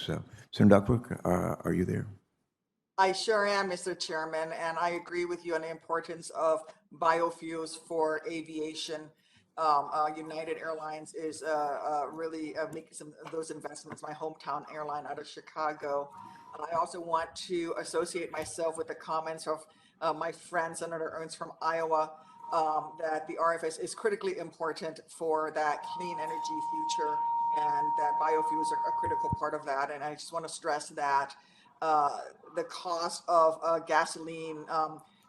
So, Senator Duckworth, are you there? I sure am, Mr. Chairman, and I agree with you on the importance of biofuels for aviation. United Airlines is really making some of those investments, my hometown airline out of Chicago. I also want to associate myself with the comments of my friend, Senator Ernst from Iowa, that the RFS is critically important for that clean energy future and that biofuels are a critical part of that. And I just want to stress that uh, the cost of gasoline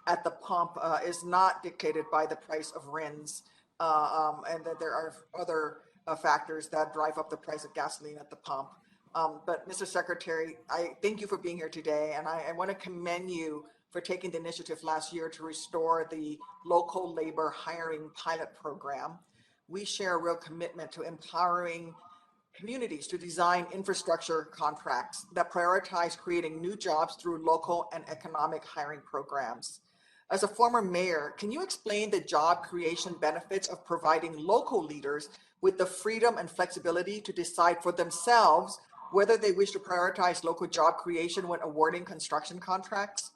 at the pump is not dictated by the price of RINs, and that there are other factors that drive up the price of gasoline at the pump. But Mr. Secretary, I thank you for being here today, and I want to commend you for taking the initiative last year to restore the local labor hiring pilot program. We share a real commitment to empowering communities to design infrastructure contracts that prioritize creating new jobs through local and economic hiring programs. As a former mayor, can you explain the job creation benefits of providing local leaders with the freedom and flexibility to decide for themselves whether they wish to prioritize local job creation when awarding construction contracts?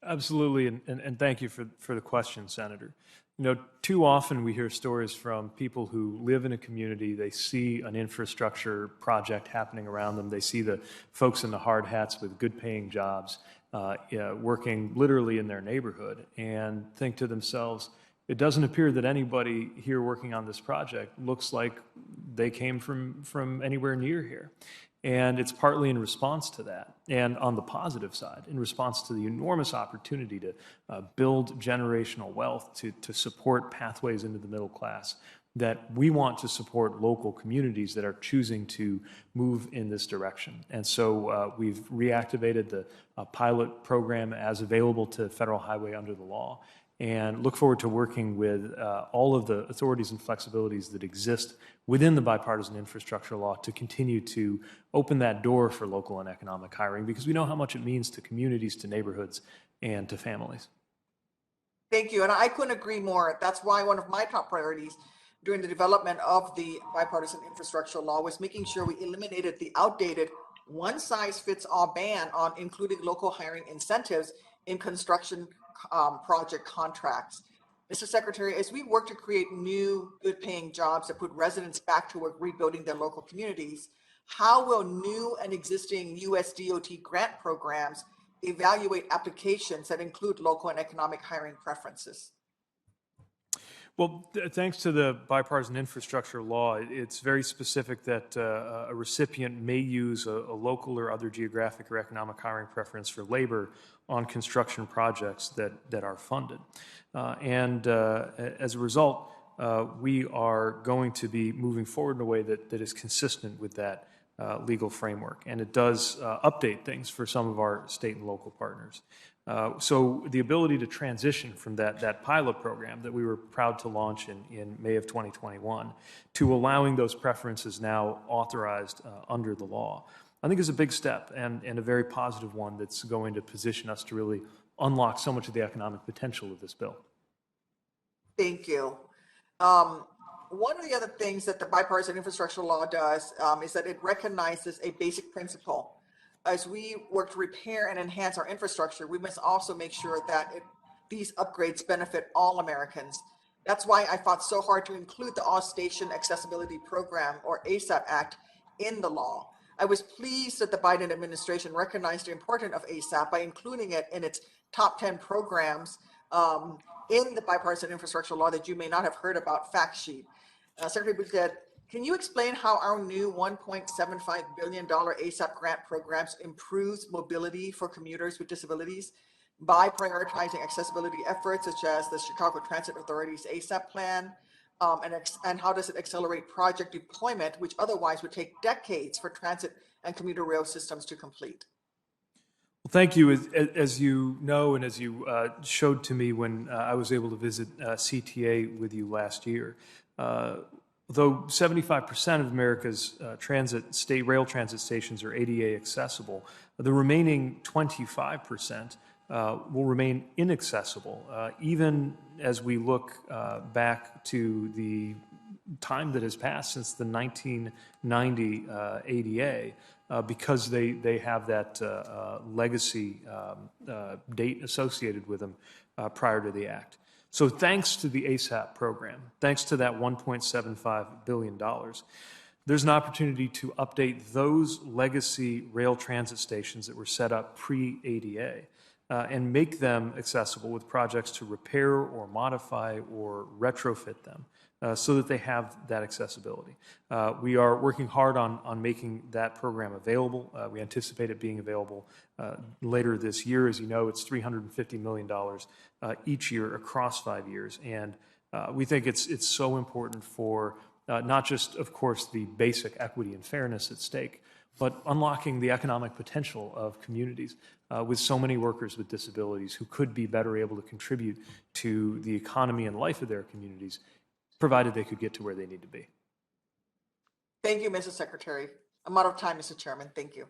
Absolutely, and thank you for the question, Senator. You know, too often we hear stories from people who live in a community, they see an infrastructure project happening around them, they see the folks in the hard hats with good paying jobs working literally in their neighborhood, and think to themselves, it doesn't appear that anybody here working on this project looks like they came from anywhere near here. And it's partly in response to that. And on the positive side, in response to the enormous opportunity to build generational wealth, to support pathways into the middle class, that we want to support local communities that are choosing to move in this direction. And so we've reactivated the pilot program as available to federal highway under the law, and look forward to working with all of the authorities and flexibilities that exist within the Bipartisan Infrastructure Law to continue to open that door for local and economic hiring, because we know how much it means to communities, to neighborhoods, and to families. Thank you, and I couldn't agree more. That's why one of my top priorities during the development of the Bipartisan Infrastructure Law was making sure we eliminated the outdated one-size-fits-all ban on including local hiring incentives in construction project contracts. Mr. Secretary, as we work to create new good-paying jobs that put residents back to work rebuilding their local communities, how will new and existing US DOT grant programs evaluate applications that include local and economic hiring preferences? Well, thanks to the Bipartisan Infrastructure Law, it's very specific that a recipient may use a local or other geographic or economic hiring preference for labor on construction projects that are funded. As a result, we are going to be moving forward in a way that is consistent with that legal framework. And it does update things for some of our state and local partners. So the ability to transition from that pilot program that we were proud to launch in May of 2021 to allowing those preferences now authorized under the law, I think is a big step and a very positive one that's going to position us to really unlock so much of the economic potential of this bill. Thank you. One of the other things that the Bipartisan Infrastructure Law does is that it recognizes a basic principle. As we work to repair and enhance our infrastructure, we must also make sure that these upgrades benefit all Americans. That's why I fought so hard to include the All Station Accessibility Program, or ASAP Act, in the law. I was pleased that the Biden administration recognized the importance of ASAP by including it in its top 10 programs in the Bipartisan Infrastructure Law that you may not have heard about fact sheet. Secretary Buttigieg, can you explain how our new $1.75 billion ASAP grant programs improves mobility for commuters with disabilities by prioritizing accessibility efforts such as the Chicago Transit Authority's ASAP plan? And how does it accelerate project deployment, which otherwise would take decades for transit and commuter rail systems to complete? Well, thank you. As you know, and as you showed to me when I was able to visit CTA with you last year, though 75% of America's rail transit stations are ADA accessible, the remaining 25% will remain inaccessible, even as we look back to the time that has passed since the 1990 ADA. because they have that legacy date associated with them prior to the act. So thanks to the ASAP program, thanks to that $1.75 billion, there's an opportunity to update those legacy rail transit stations that were set up pre-ADA and make them accessible with projects to repair or modify or retrofit them so that they have that accessibility. We are working hard on making that program available. We anticipate it being available later this year. As you know, it's $350 million each year across 5 years. And we think it's so important for not just, of course, the basic equity and fairness at stake, but unlocking the economic potential of communities with so many workers with disabilities who could be better able to contribute to the economy and life of their communities, provided they could get to where they need to be. Thank you, Mr. Secretary. I'm out of time, Mr. Chairman. Thank you.